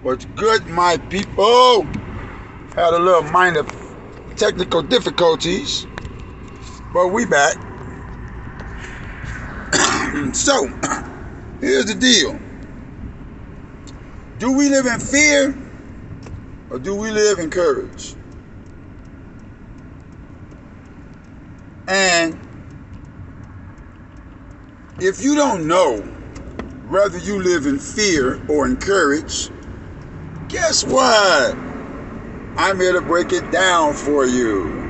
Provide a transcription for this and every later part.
What's good, my people? Had a little minor technical difficulties, but we back. So, here's the deal. Do we live in fear or do we live in courage? And if you don't know whether you live in fear or in courage, guess what? I'm here to break it down for you.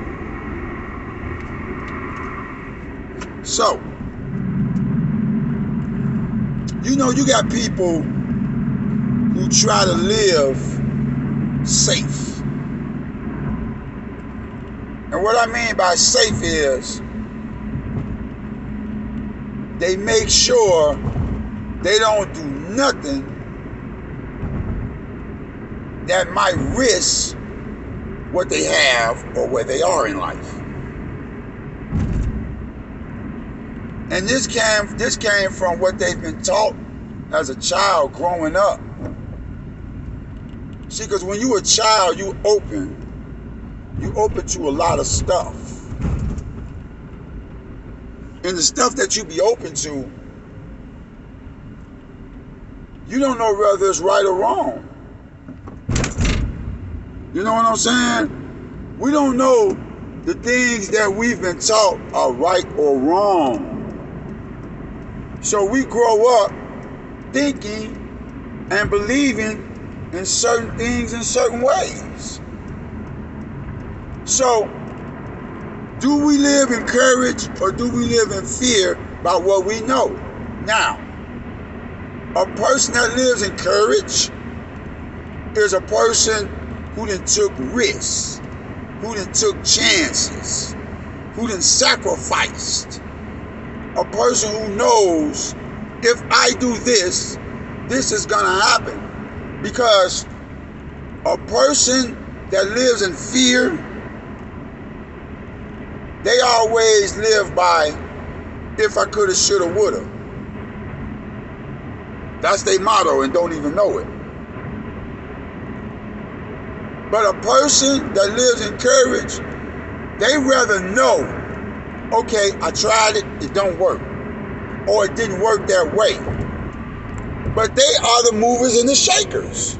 So, you got people who try to live safe. And what I mean by safe is they make sure they don't do nothing that might risk what they have or where they are in life. And this came from what they've been taught as a child growing up. See, because when you're a child, you open to a lot of stuff. And the stuff that you be open to, you don't know whether it's right or wrong. You know what I'm saying? We don't know the things that we've been taught are right or wrong. So we grow up thinking and believing in certain things in certain ways. So, do we live in courage or do we live in fear by what we know? Now, a person that lives in courage is a person who done took risks, who done took chances, who done sacrificed. A person who knows, if I do this, this is gonna happen. Because a person that lives in fear, they always live by, if I coulda, shoulda, woulda. That's their motto and don't even know it. But a person that lives in courage, they rather know, okay, I tried it, it don't work. Or it didn't work that way. But they are the movers and the shakers.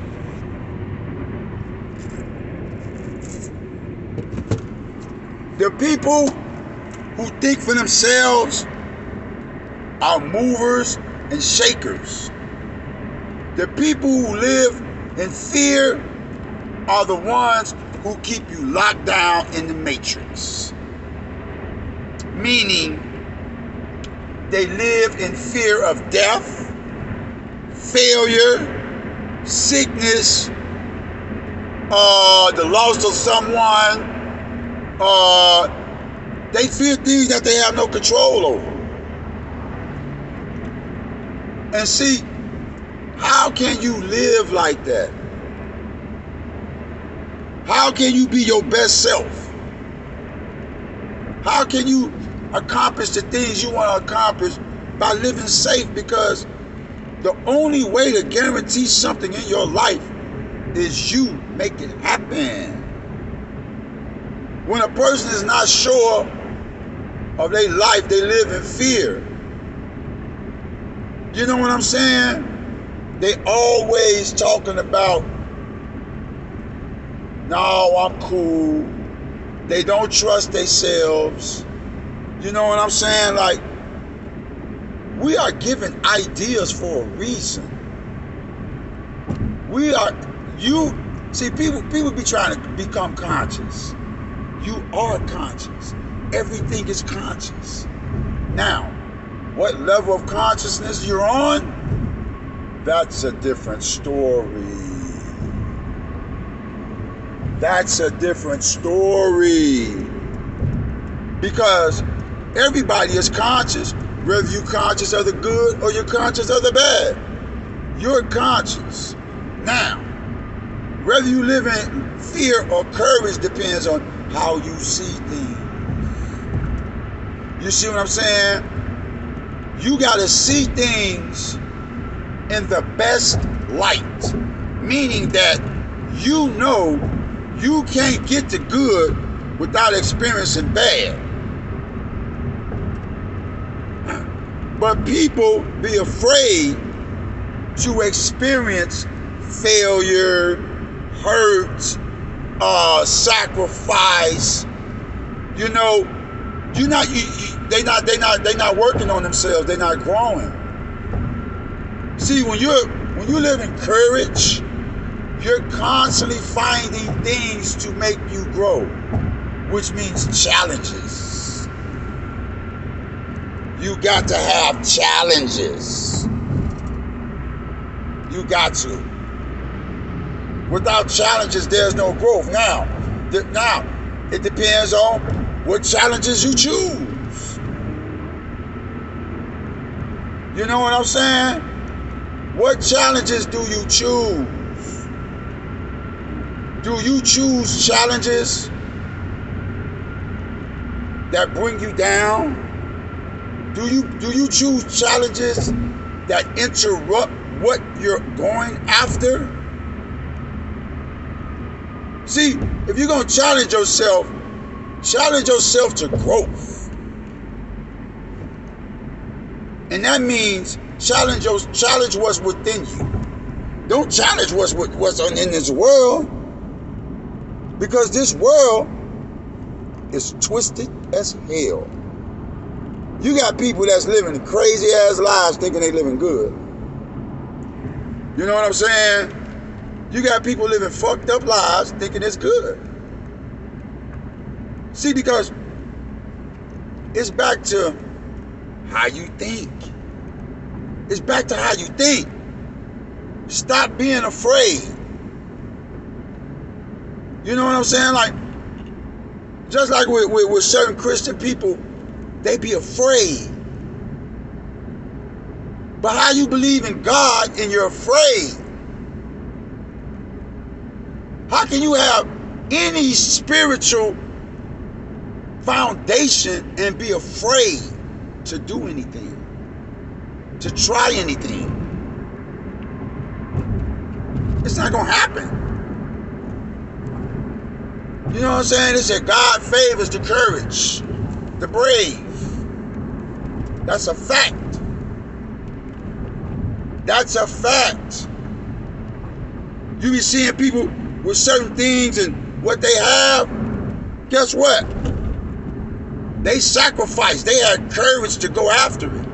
The people who think for themselves are movers and shakers. The people who live in fear are the ones who keep you locked down in the matrix. Meaning, they live in fear of death, failure, sickness, the loss of someone. They fear things that they have no control over. And see, how can you live like that? How can you be your best self? How can you accomplish the things you want to accomplish by living safe? Because the only way to guarantee something in your life is you make it happen. When a person is not sure of their life, they live in fear. You know what I'm saying? They always talking about, no, I'm cool. They don't trust themselves. You know what I'm saying? Like, we are given ideas for a reason. People be trying to become conscious. You are conscious. Everything is conscious. Now, what level of consciousness you're on, that's a different story. That's a different story. Because everybody is conscious, whether you're conscious of the good or you're conscious of the bad. You're conscious. Now, whether you live in fear or courage depends on how you see things. You see what I'm saying? You got to see things in the best light. meaning that you know you can't get to good without experiencing bad. But people be afraid to experience failure, hurt, sacrifice. You know, they not working on themselves. They're not growing. See, when you live in courage, you're constantly finding things to make you grow, which means challenges. You got to have challenges. You got to. Without challenges, there's no growth. Now, it depends on what challenges you choose. You know what I'm saying? What challenges do you choose? Do you choose challenges that bring you down? Do you choose challenges that interrupt what you're going after? See, if you're going to challenge yourself to growth. And that means challenge what's within you. Don't challenge what's in this world. Because this world is twisted as hell. You got people that's living crazy ass lives thinking they living good. You know what I'm saying? You got people living fucked up lives thinking it's good. See, because it's back to how you think. It's back to how you think. Stop being afraid. You know what I'm saying? Like, just like with certain Christian people, they be afraid. But how you believe in God and you're afraid? How can you have any spiritual foundation and be afraid to do anything, to try anything? It's not going to happen. You know what I'm saying? It said God favors the courage, the brave. That's a fact. That's a fact. You be seeing people with certain things and what they have. Guess what? They sacrificed. They had courage to go after it.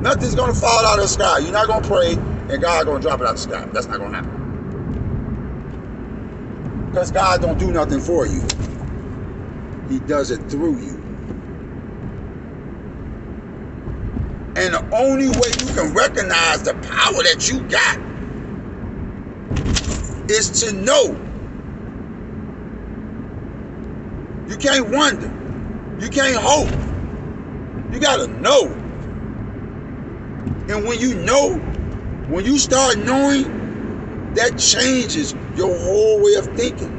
Nothing's going to fall out of the sky. You're not going to pray and God going to drop it out of the sky. That's not going to happen. Because God don't do nothing for you. He does it through you. And the only way you can recognize the power that you got is to know. You can't wonder. You can't hope. You got to know. And when you know, when you start knowing, that changes your whole way of thinking.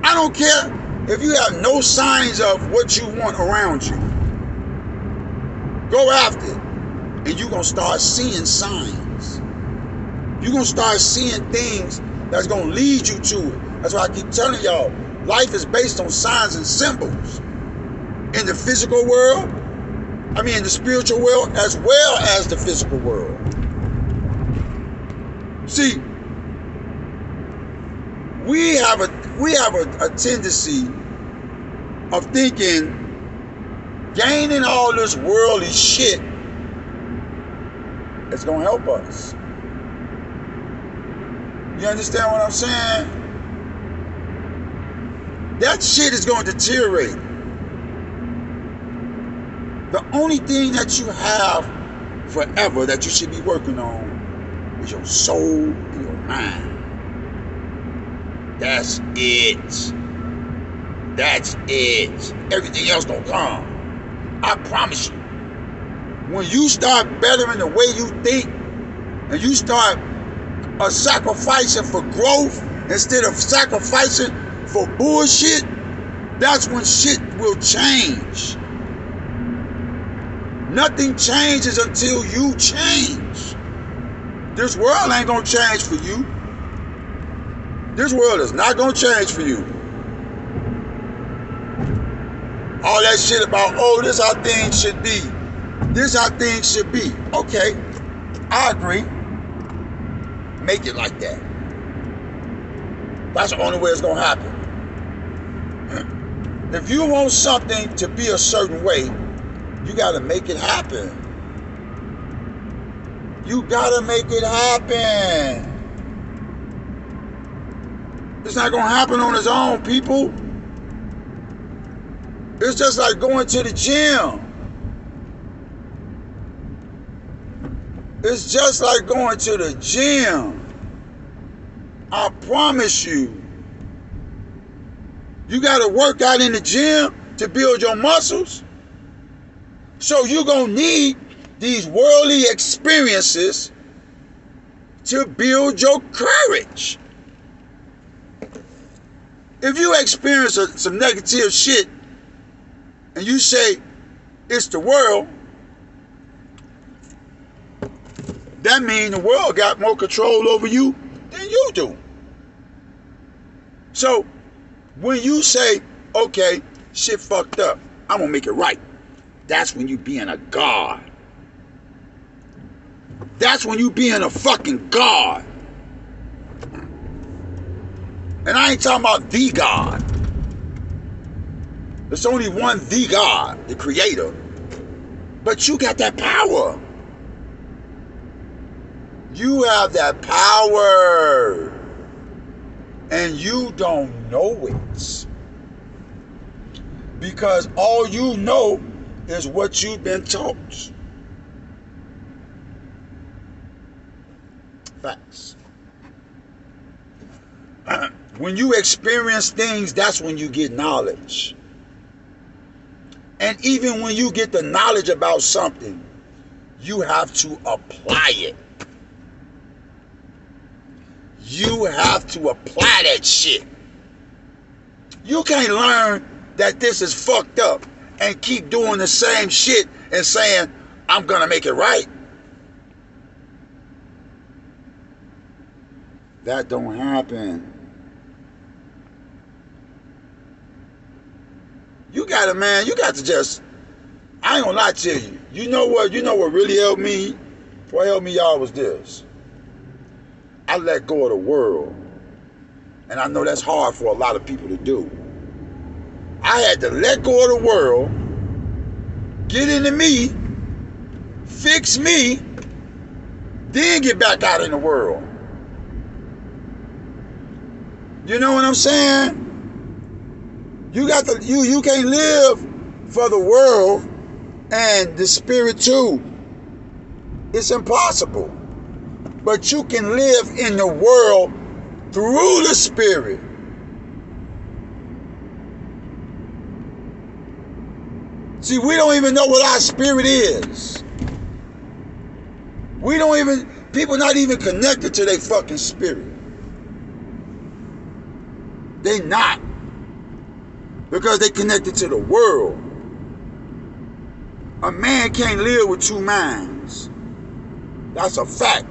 I don't care if you have no signs of what you want around you. Go after it. And you're going to start seeing signs. You're going to start seeing things that's going to lead you to it. That's why I keep telling y'all, life is based on signs and symbols. In the physical world, in the spiritual world, as well as the physical world. See, we have a tendency of thinking gaining all this worldly shit is going to help us. You understand what I'm saying? That shit is going to deteriorate. The only thing that you have forever that you should be working on is your soul and your mind. That's it. That's it. Everything else gonna come. I promise you. When you start bettering the way you think and you start sacrificing for growth instead of sacrificing for bullshit, that's when shit will change. Nothing changes until you change. This world ain't gonna change for you. This world is not gonna change for you. All that shit about, oh, this how things should be. This how things should be. Okay, I agree. Make it like that. That's the only way it's gonna happen. If you want something to be a certain way, you gotta make it happen. You gotta make it happen. It's not gonna happen on its own, people. It's just like going to the gym. It's just like going to the gym. I promise you. You gotta work out in the gym to build your muscles. So you're gonna need these worldly experiences to build your courage. If you experience some negative shit and you say it's the world, that means the world got more control over you than you do. So when you say, okay, shit fucked up, I'm gonna make it right, that's when you being a god. That's when you being a fucking god. And I ain't talking about the God. There's only one the God, the creator. But you got that power. You have that power. And you don't know it. Because all you know is what you've been taught. Facts. When you experience things, that's when you get knowledge. And even when you get the knowledge about something, you have to apply it. You have to apply that shit. You can't learn that this is fucked up and keep doing the same shit and saying, I'm gonna make it right. That don't happen. You got to just, I ain't gonna lie to you. You know what really helped me? What helped me, y'all, was this. I let go of the world. And I know that's hard for a lot of people to do. I had to let go of the world, get into me, fix me, then get back out in the world. You know what I'm saying? You can't live for the world and the spirit too. It's impossible. But you can live in the world through the spirit. See, we don't even know what our spirit is. People not even connected to their fucking spirit. They not. Because they connected to the world. A man can't live with two minds. That's a fact.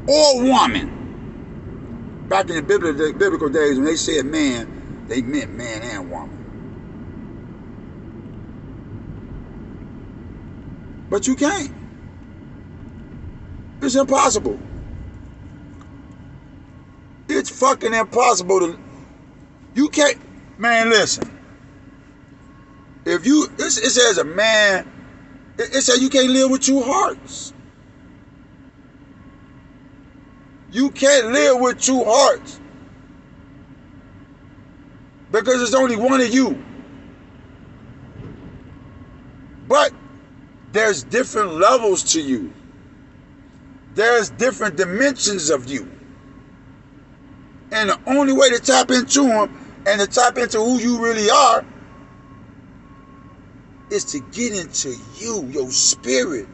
Or woman. Back in the biblical days, when they said man, they meant man and woman. But you can't. It's impossible. It's fucking impossible to... You can't... Man, listen. If you... It says a man... It says you can't live with two hearts. You can't live with two hearts. Because there's only one of you. But there's different levels to you. There's different dimensions of you. And the only way to tap into them and to tap into who you really are is to get into you, your spirit.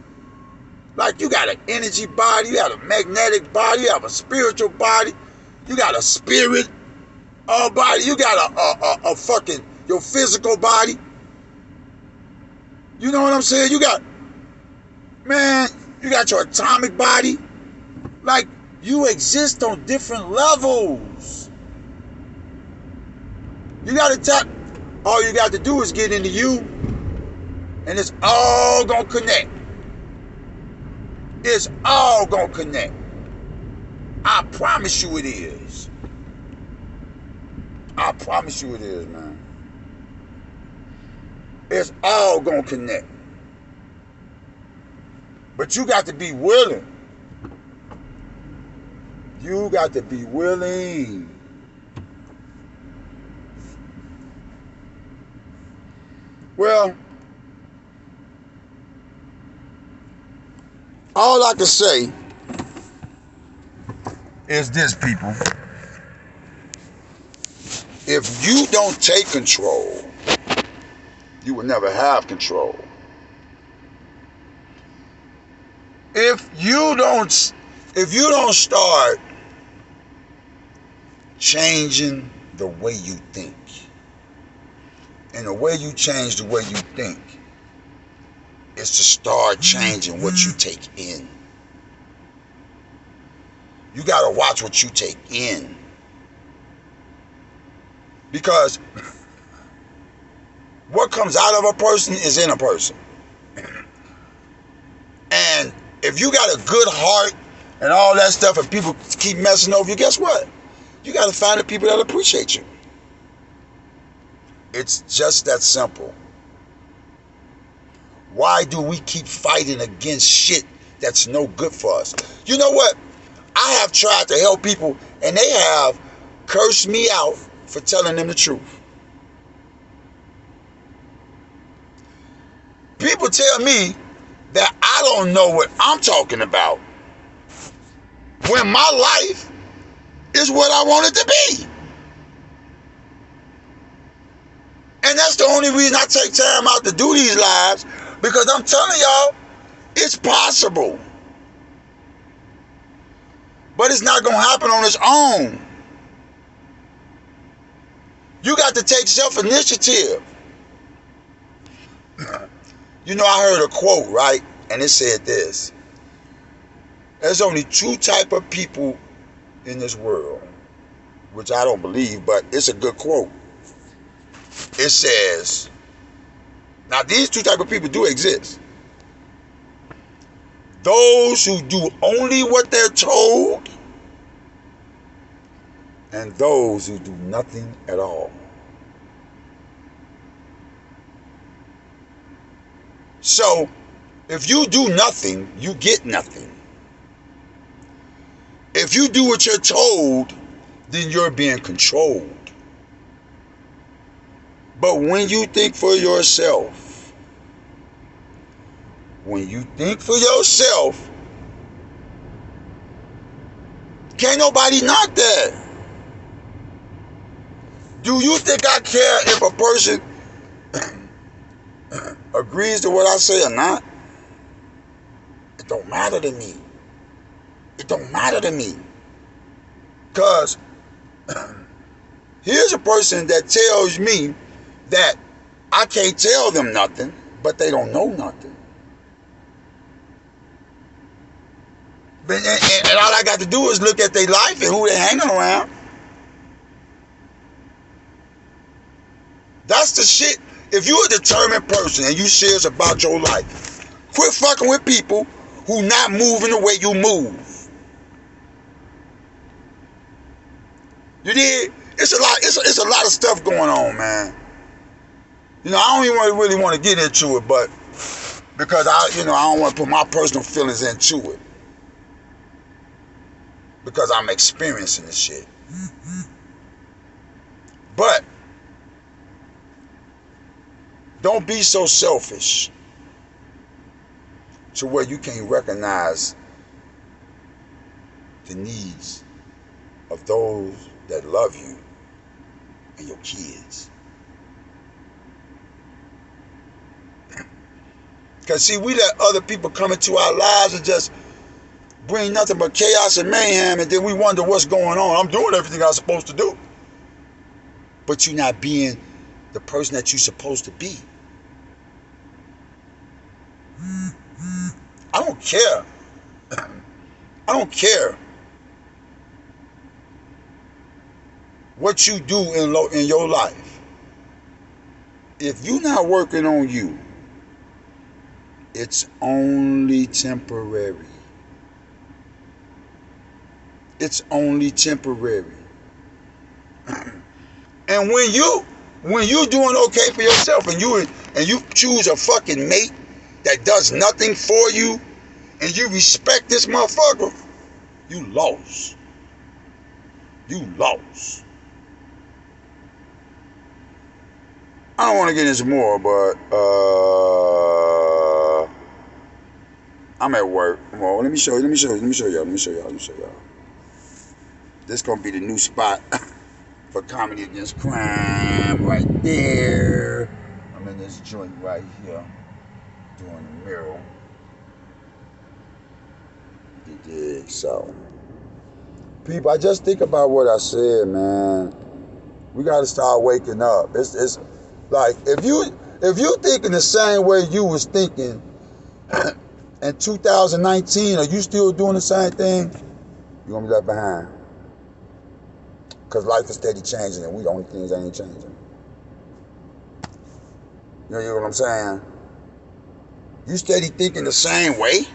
Like you got an energy body, you got a magnetic body, you have a spiritual body, you got a spirit body, you got a fucking, your physical body. You know what I'm saying? You got your atomic body. Like, you exist on different levels. You got to tap. All you got to do is get into you, and it's all going to connect. It's all going to connect. I promise you it is. I promise you it is, man. It's all going to connect. But you got to be willing. You got to be willing. Well, all I can say is this, people. If you don't take control, you will never have control. If you don't start changing the way you think, and the way you change the way you think is to start changing what you take in. You gotta watch what you take in. Because what comes out of a person is in a person. And if you got a good heart and all that stuff and people keep messing over you, guess what? You got to find the people that appreciate you. It's just that simple. Why do we keep fighting against shit that's no good for us? You know what? I have tried to help people and they have cursed me out for telling them the truth. People tell me that I don't know what I'm talking about when my life is what I want it to be. And that's the only reason I take time out to do these lives, because I'm telling y'all, it's possible. But it's not going to happen on its own. You got to take self-initiative. You know, I heard a quote, right? And it said this. There's only two type of people in this world, which I don't believe, but it's a good quote. It says, now these two type of people do exist. Those who do only what they're told, and those who do nothing at all. So, if you do nothing, you get nothing. If you do what you're told, then you're being controlled. But when you think for yourself, can't nobody knock that. Do you think I care if a person agrees to what I say or not? It don't matter to me. It don't matter to me. Because here's a person that tells me that I can't tell them nothing, but they don't know nothing. And all I got to do is look at their life and who they're hanging around. That's the shit. If you're a determined person and you serious about your life, quit fucking with people who not moving the way you move. You did? It's a lot of stuff going on, man. You know, I don't even really want to get into it, but because I don't want to put my personal feelings into it. Because I'm experiencing this shit. But don't be so selfish to where you can't recognize the needs of those that love you and your kids. Because see, we let other people come into our lives and just bring nothing but chaos and mayhem, and then we wonder what's going on. I'm doing everything I'm supposed to do. But you're not being the person that you're supposed to be. I don't care. I don't care what you do in your life. If you're not working on you, it's only temporary. It's only temporary. And when you doing okay for yourself and you choose a fucking mate that does nothing for you and you respect this motherfucker, you lost. You lost. I don't want to get into more, but I'm at work. Well, let me show y'all. This gonna be the new spot for Comedy Against Crime right there. I'm in this joint right here doing the mural. You dig? So, people, I just think about what I said, man. We gotta start waking up. It's like if you thinking the same way you was thinking in 2019, are you still doing the same thing? You're gonna be left behind. Because life is steady changing and we the only things that ain't changing. You know what I'm saying? You steady thinking the same way.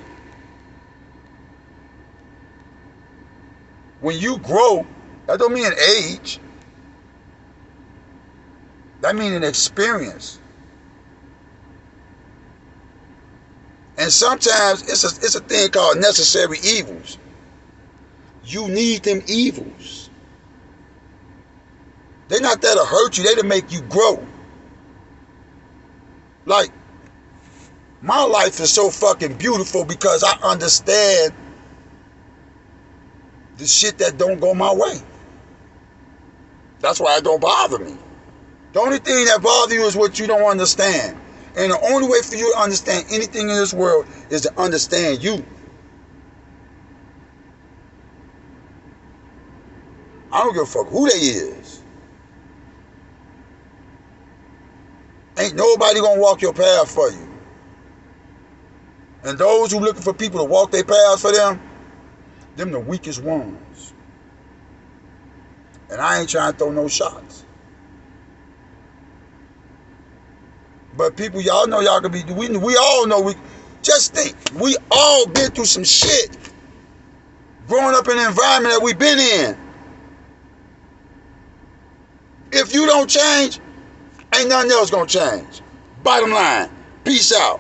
When you grow, that don't mean age. That means an experience. And sometimes it's a thing called necessary evils. You need them evils. They're not there to hurt you, they're to make you grow. Like, my life is so fucking beautiful because I understand the shit that don't go my way. That's why it don't bother me. The only thing that bothers you is what you don't understand. And the only way for you to understand anything in this world is to understand you. I don't give a fuck who they is. Ain't nobody gonna walk your path for you. And those who looking for people to walk their paths for them the weakest ones. And I ain't trying to throw no shots. But people, y'all know y'all can be, we all know, just think, we all been through some shit. Growing up in the environment that we've been in. If you don't change, ain't nothing else gonna change. Bottom line, peace out.